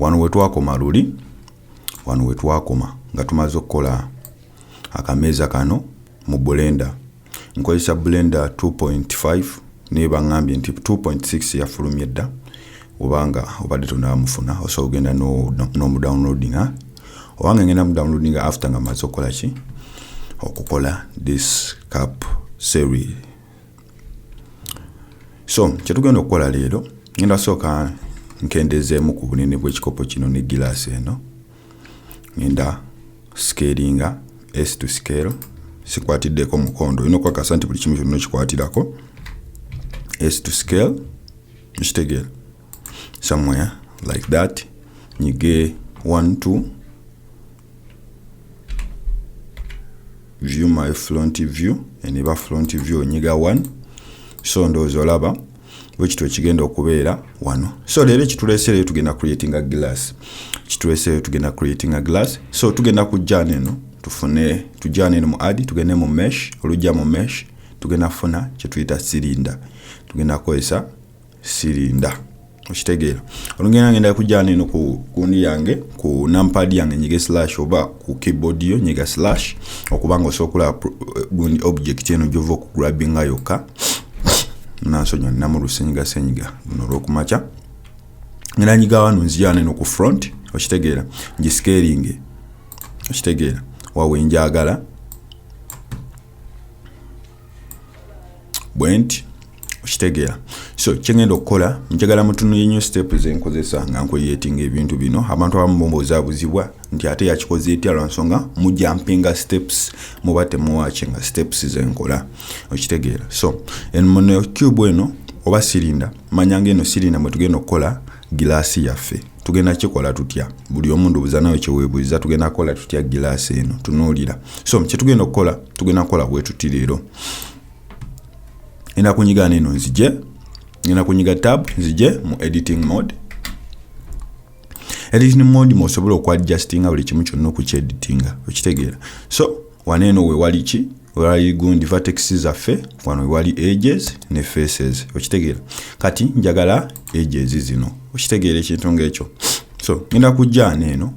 wano wetwakoma luli wano wetwakoma nga tumaze okukola akameza kano mu blender. Nkozesa blender 2.5 neba ngambye nti 2.6 yafulumye dda obanga obadde tonamufuna osobola ogenda no downloading obanga ngenda mu downloading after nga maze okukola ki okukola this cup series. So kyetugenda okukola leero ngenda soka nkendezeemu ku bunene bw'ekikopo kino ne glass eno. Ngenda scalinga S to scale sikwatiddeko mukondo ino kwa kasanti buli kimu kyonna kikwatirako S to scale mkitegeera somewhere like that nyige 1 2 view my front view eniba front view nyiga 1 so ndozo olaba bwekitwe kigenda okubeera wano. So leero kitulesere tugenda creating a glass so tugenda kujjana eno tufune tujjana eno mu add tugende mu mesh olujja mu mesh tugenda funa kye tuyita cylinder tugenda kozesa cylinder okitegeera olungenda ngenda kujjana eno ku kundi yange ku numpad yange nyige slash oba ku keyboard yo nyiga slash okubanga osobola gundi object eno jova ku grabbing ayoka nasonyo namurusenyiga senyiga noro kumacha ngenda nyiga wano nzijana eno ku front okitegeera nji scaling okitegeera wawe njagala bwent okitegeera. So kyengenda okukola njagala mutunu yenyo steps enkozesa nga nkoyetinga ebintu bino abantu abambombozabuzibwa nti ate yakikoze etya lwansonga mujampinga steps mubate muwachinga steps zenkola okitegeera. So enmono cube eno oba cylinder manyanga eno cylinder mwe tugenda okukola glass yaffe tugenda kikola tutya buli omundu buzanayo kyewebuliza tugenda kola tutya glass eno tunuulira. So kye tugenda okukola tugenda kola bwe tutirero ina kunyiga neno nzije ina kunyiga tab nzije mu editing mode mosobola okwadjustinga buli kimu kyonna okukyeditinga okitegeera. So waneno we wali ki wali gundi vertex zaffe wano wali edges ne faces okitegeera kati njagala edges zino okitegeera ekintu ng'ekyo. So ngenda kujja neno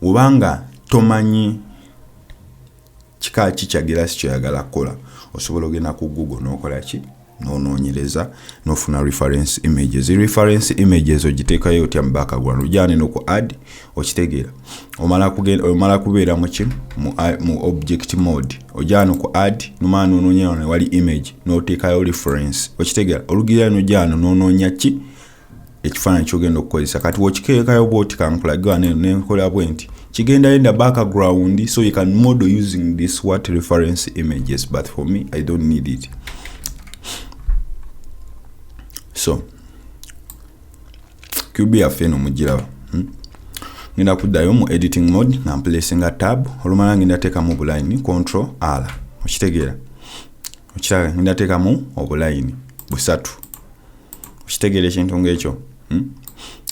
ubanga tomanyi kika kya glass kyoyagala kola osobola ogenda ku Google n'okola ki nonoonyereza nofuna reference images ogiteekayo otya mu background ojjane n'oku add okitegeera omala kubeera mu ki mu object mode ojjane ku add nomala nonoonyera ne wali image n'oteekayo reference okitegeera olugira n'ojjane noonoonya ki ekifaananyi ky'ogenda okukozesa kati wokikeekayo bwoti kankulaga n'enkola bwenti kigenda in the background so you can model using this what reference images but for me I don't need it. So cube yaffe eno mugiraba ngenda kuddayo mu editing mode na placinga tab olumala ngenda teeka mu buline control R okitegeera okitaka ngenda teeka mu obuline busatu okitegeera ekintu ng'ekyo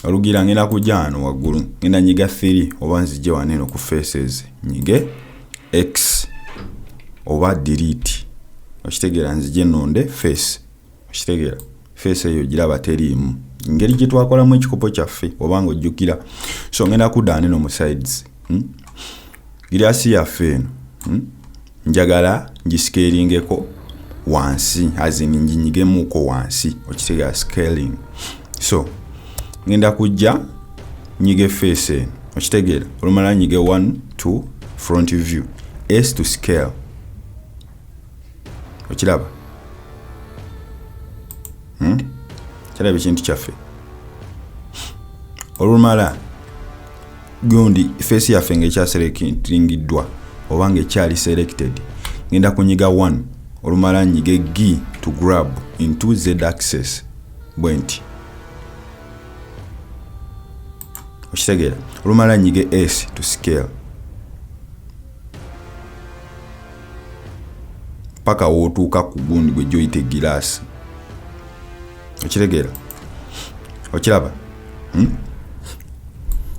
olugira ngenda kujjano waggulu ngenda nyiga 3 oba nzije waneno ku faces nyige X oba delete okitegeera nzije nonde face okitegeera face eyo giraba teriimu ngeri gye twakolamu ekikopo kyaffe obanga ojjukira. So ngenda kudda neno mu sides girasi yaffe eno njagala ngiscalingeko wansi azini njinyigemu wansi okitegeera scaling. So ngenda kujja nyige face okitegeera olumala nyige 1 2 front view S to scale okiraba kiraba ekintu kyaffe olumala gundi face yaffe ng'ekyaselectingiddwa oba ng'ekyali selected ngenda kunyiga 1 olumala nyige G to grab into Z axis bwenti okitegeera olumala nyige S to scale paka wootuuka ku gundi gwe gyoyite glass okitegeera okiraba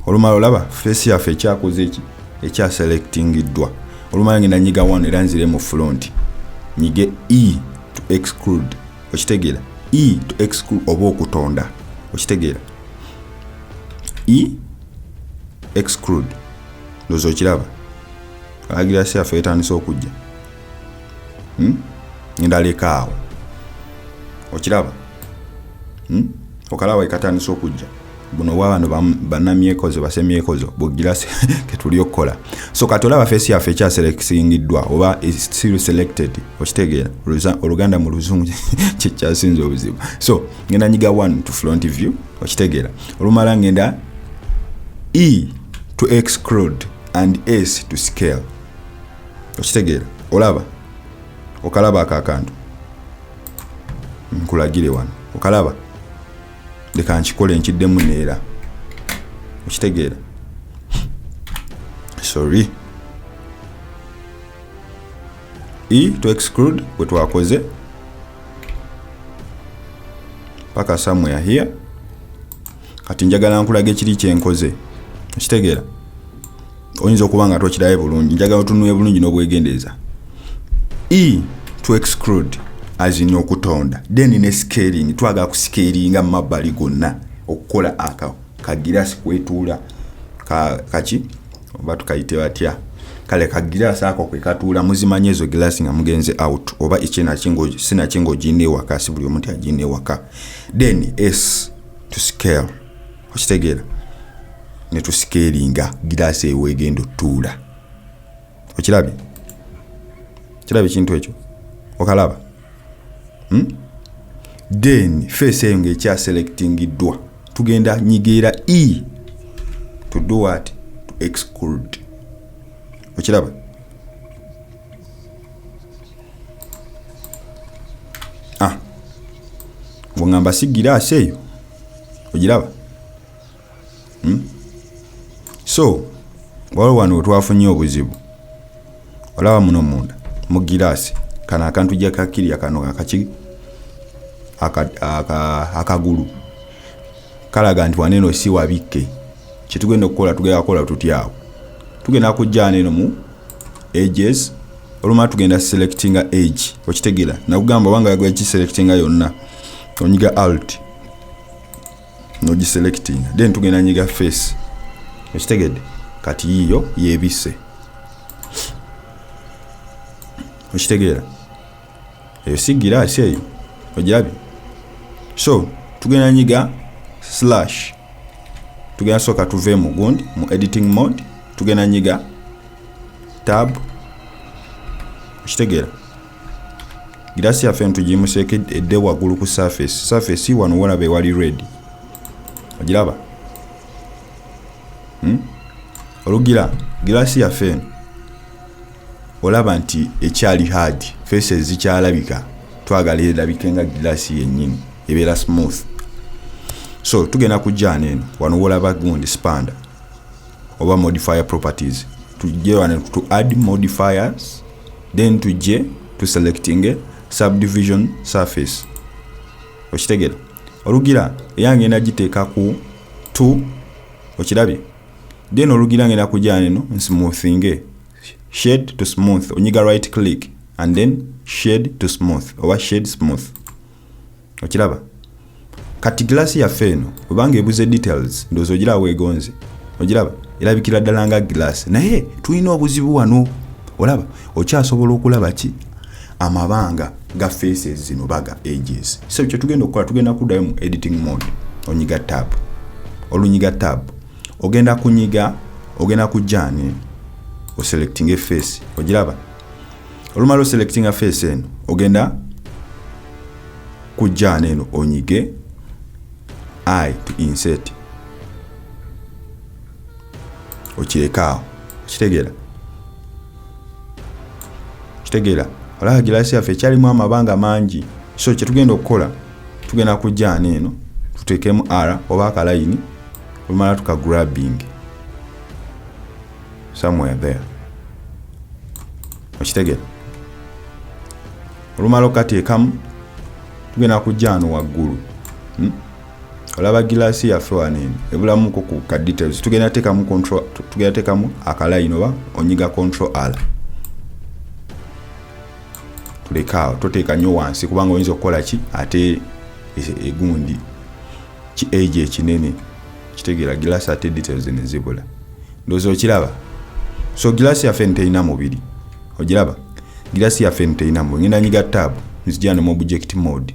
olumala olaba face yaffe ekyakoze eki ekyaselectingiddwa olumala ngenda nyiga 1 era nzire mu front nyige E to exclude okitegeera E to exclude oba okutonda okitegeera E exclude ndozo kiraba agirasi yaffe etandise okujja ndaleka awo okiraba okalaba ekatandise okujja buno bw'abantu bannamyekozo basemyekozo bugirasi ketuli okukola so katolaba face yaffe ekya selectingiddwa oba still selected okitegeera oluganda mu luzungu kikyasinze obuzibu so ngenda nyiga 1 to front view okitegeera olumala ngenda E to exclude and S to scale okitegeera olaba okalaba akakantu nkulagire wano okalaba leka nkikole nkiddemu neera okitegeera sorry E to exclude bwe twakoze paka somewhere here kati njagala nkulage kiri kyenkoze okitegeera oyinza okuba nga tokirabe bulungi njagala otunuye bulungi n'obwegendeeza E to exclude as in okutonda then ne scaling twaga ku scalinga mabali gonna okukola kagirasi kwetuula kachi oba tukayite batya kale kagirasi ako kwekatuula muzimanye ezo girasi nga mugenze out oba ichena kingo sina kingo jine waka sibuli omuntu ajine waka then S to scale okitegeera ne to scalinga girasi ewegendo tuula okirabye kintu ekyo okalaba then face eyo ng'ekya selectingidwa tugenda nyigira E to do what to exclude okiraba bwongamba sigirasi eyo ogiraba so waliwo wano wetwafunye obuzibu olaba muno munda mu girasi kana akantu jakakirya kano akaki akagulu kalaga nti waneno si wabike kitugenda okukola tugenda kukola tutyawo tugenda kujjana eno mu edges oluma tugenda selectinga edge okitegeera nakugamba wanga yagwa selectinga yonna onyiga alt no selecting then tugenda nyiga face okitegedde kati yiyo yebise okitegeera eyo sigirasi eyo ogirabye so tugenda nyiga slash tugenda soka tuve mu gundi mu editing mode tugenda nyiga tab okitegeera girasi yaffe ntugimuseke edde waggulu ku surface wano walabe wali red ogiraba olugira girasi yaffe olaba nti ekyali hard faces zikyalabika twagala erabike nga girasi yennyini ebeera smooth so tugenda kujjana eno wano wolaba gundi spander oba modifier properties tujje wano to add modifiers then tujje to selecting a subdivision surface okitegeera olugira eyange nagiteeka ku 2 okirabye then olugira ngenda kujjana eno smoothing shade to smooth onyiga right click and then shade to smooth oba shade smooth okiraba kati glasi ya feno obanga ebuze details ndozo gira wegonze ogiraba erabikira ddala nga glass naye tulina obuzibu wano olaba okyasobola okulaba ki amabanga ga faces zino baga edges so kyo tugenda okukola tugenda kuddayo mu editing mode onyiga tab olunyiga tab ogenda kunyiga ogenda kujjana o selecting a face ogiraba olumalo selecting a face eno ogenda kujjana eno onyige I to insert okireka kitegeera olaba girasi yaffe ekyalimu amabanga mangi so kye tugenda okukola tugenda kujjana eno tuteekemu R oba akalayini olumala tuka grabbing somewhere there okitegeera olumala okateekamu tugenda kujjana waggulu olaba girasi yaffe wanene ebulamuko ku ka details tugenda teekamu control tugenda teekamu akalayini oba onyiga control R tulekaawo toteeka nnyo wansi kubanga oyinza okukola ki ate egundi ki age ekinene kitegeera glass ate details ne zibula ndozo kiraba so glass ya fen teina mubiri ogiraba glass ya fen teina mubiri ngenda nyiga tab nzijana mu object mode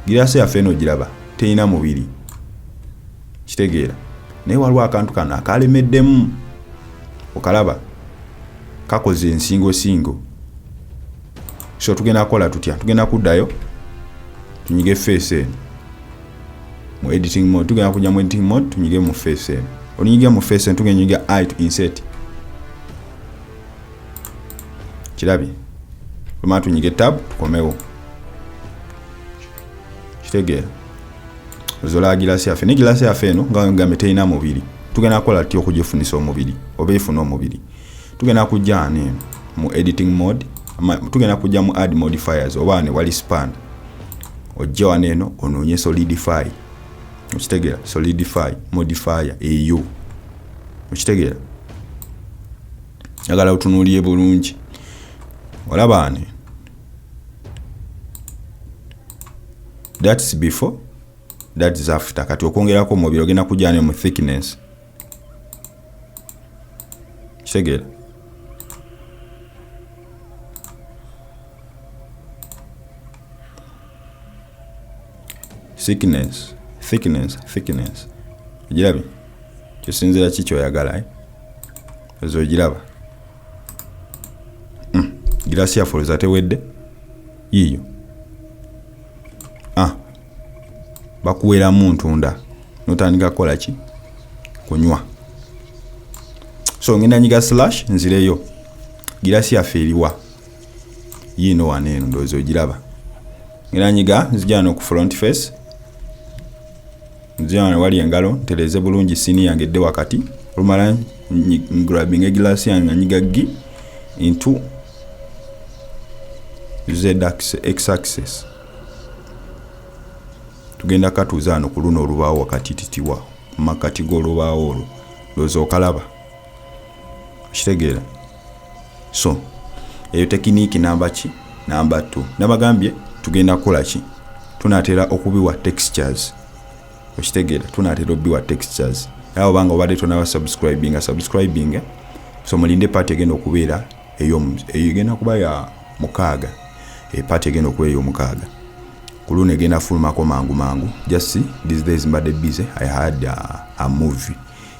glass ya fen ogiraba teina mubiri kitegeera naye waliwo akantu kana akalemeddemu okalaba kakoze ensingo so tugenda kola tutya tugenda kuddayo tunyige face mu editing mode tugenda kujja mu editing mode tunyige mu face oninyige mu face tugenda nyiga eye to insert kirabi kama tunyige tab tukomewo kitegeera zola glass ya fe ne glass ya fe no nga meteina mubiri tugenda kola tutya okugifunisa omubiri oba ifuna omubiri tugenda kujja ne mu editing mode tugenda kujja mu add modifiers oba ne wali span ojja waneno ononye solidify okitegeera solidify modifier eyo okitegeera yagala utunuliye bulungi walabane that's before that's after kati okwongerako omubiri ogenda kujja ne mu thickness kitegeera thickness ogirabe kisinzira kikyo oyagala ezo ogiraba glass ya foliza tewedde yiyo bakuwera mu ntunda notandika kola ki kunywa so ngenda nyiga slash nzireyo glass ya feriwa yino waneno ndozo ogiraba ngenda nyiga nzijana ku front face nzijana wali engalo ntereze bulungi sini yange de wakati olumala grabbing glass yange nyiga gi into x axis tugenda katuzano ku luno olubaawo wakati titiwa makati g'olubaawo olwo lozo okalaba kitegeera so eyo tekiniki namba 2 nabagambye tugenda kola ki tunatera okubiwa textures okitegeera tunatera okubiwa textures awo banga obadde tonaba subscribing so mulinde party egenda okubeera eyo egenda kuba ya mukaaga party egenda okubeera eyo mukaaga kulune egenda fulumako mangu just these days mbadde busy I had a movie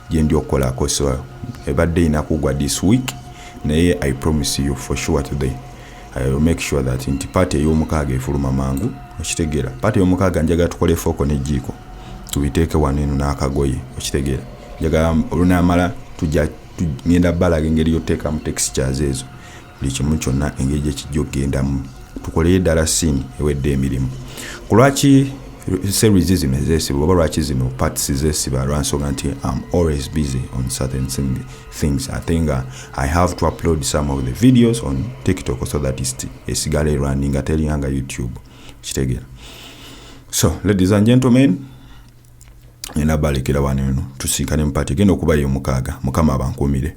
gyendi okukolako so ebadde inakugwa this week naye I promise you for sure today I will make sure that inti party ey'omukaaga efuluma mangu okitegeera party ey'omukaaga njagala tukole foko ne jiko tubiteeke waneno n'akagoye okitegeera njagala olunamala tujja ngenda balaga engeri yoteeka mu textures ezo buli kimu kyonna engeri gye kijja okgendamu tukoleye ddala scene ewedde emirimu kulwaki series zino ezesiba oba lwaki zino parts zesiba lwansonga nti I'm always busy on certain things. I think I have to upload some of the videos on TikTok so that esigale running atelyanga YouTube kitegeera so ladies and gentlemen ena balekera waneno tusinkane mpati genda okuba yo mukaaga mukama abankumire